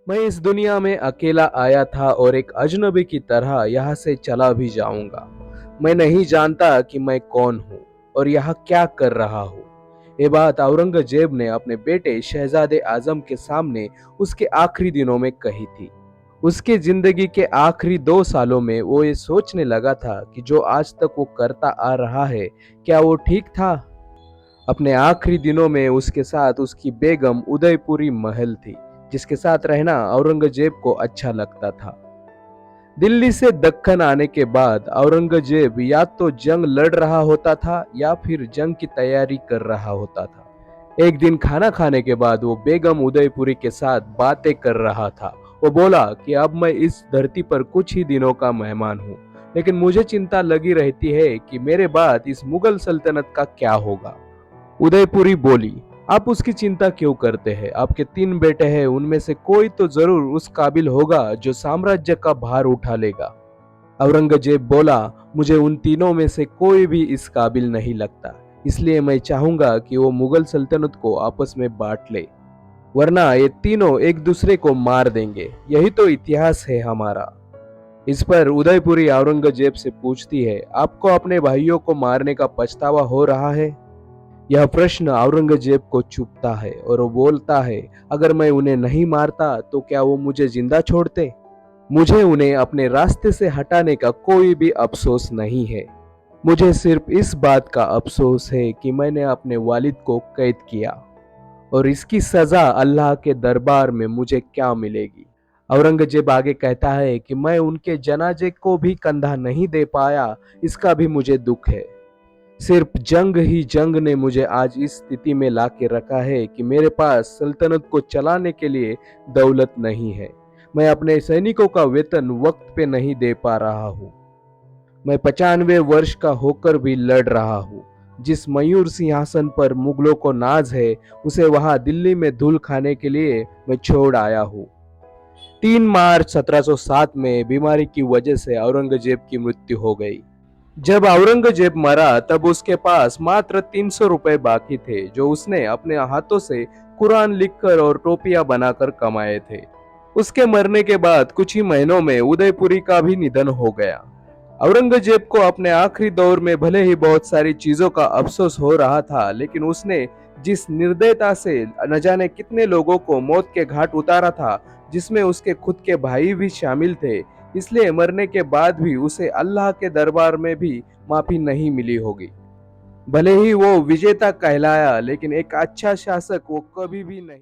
मैं इस दुनिया में अकेला आया था और एक अजनबी की तरह यहाँ से चला भी जाऊंगा। मैं नहीं जानता कि मैं कौन हूँ और यहाँ क्या कर रहा हूँ। ये बात औरंगजेब ने अपने बेटे शहजादे आजम के सामने उसके आखिरी दिनों में कही थी। उसके जिंदगी के आखिरी 2 सालों में वो ये सोचने लगा था कि जो आज तक वो करता आ रहा है, क्या वो ठीक था। अपने आखिरी दिनों में उसके साथ उसकी बेगम उदयपुरी महल थी, जिसके साथ रहना औरंगजेब को अच्छा लगता था। दिल्ली से दक्कन आने के बाद औरंगजेब या तो जंग लड़ रहा होता था या फिर जंग की तैयारी कर रहा होता था। एक दिन खाना खाने के बाद वो बेगम उदयपुरी के साथ बातें कर रहा था। वो बोला कि अब मैं इस धरती पर कुछ ही दिनों का मेहमान हूँ, लेकिन मुझे चिंता लगी रहती है कि मेरे बाद इस मुगल सल्तनत का क्या होगा। उदयपुरी बोली, आप उसकी चिंता क्यों करते हैं? आपके 3 बेटे हैं, उनमें से कोई तो जरूर उस काबिल होगा जो साम्राज्य का भार उठा लेगा। औरंगजेब बोला, मुझे उन तीनों में से कोई भी इस काबिल नहीं लगता, इसलिए मैं चाहूंगा कि वो मुगल सल्तनत को आपस में बांट ले, वरना ये तीनों एक दूसरे को मार देंगे। यही तो इतिहास है हमारा। इस पर उदयपुरी औरंगजेब से पूछती है, आपको अपने भाइयों को मारने का पछतावा हो रहा है? यह प्रश्न औरंगजेब को चुभता है और वो बोलता है, अगर मैं उन्हें नहीं मारता तो क्या वो मुझे जिंदा छोड़ते? मुझे उन्हें अपने रास्ते से हटाने का कोई भी अफसोस नहीं है। मुझे सिर्फ इस बात का अफसोस है कि मैंने अपने वालिद को कैद किया और इसकी सजा अल्लाह के दरबार में मुझे क्या मिलेगी। औरंगजेब आगे कहता है कि मैं उनके जनाजे को भी कंधा नहीं दे पाया, इसका भी मुझे दुख है। सिर्फ जंग ही जंग ने मुझे आज इस स्थिति में ला के रखा है कि मेरे पास सल्तनत को चलाने के लिए दौलत नहीं है। मैं अपने सैनिकों का वेतन वक्त पे नहीं दे पा रहा हूँ। मैं 95 वर्ष का होकर भी लड़ रहा हूँ। जिस मयूर सिंहासन पर मुगलों को नाज है, उसे वहां दिल्ली में धूल खाने के लिए मैं छोड़ आया हूँ। 3 मार्च 1707 में बीमारी की वजह से औरंगजेब की मृत्यु हो गई। जब औरंगजेब मरा तब उसके पास मात्र 300 रुपए बाकी थे, जो उसने अपने हाथों से कुरान लिखकर और टोपियां बनाकर कमाए थे। उसके मरने के बाद कुछ ही महीनों में उदयपुरी का भी निधन हो गया। औरंगजेब को अपने आखिरी दौर में भले ही बहुत सारी चीजों का अफसोस हो रहा था, लेकिन उसने जिस निर्दयता से न जाने कितने लोगों को मौत के घाट उतारा था, जिसमें उसके खुद के भाई भी शामिल थे, इसलिए मरने के बाद भी उसे अल्लाह के दरबार में भी माफी नहीं मिली होगी। भले ही वो विजेता कहलाया, लेकिन एक अच्छा शासक वो कभी भी नहीं।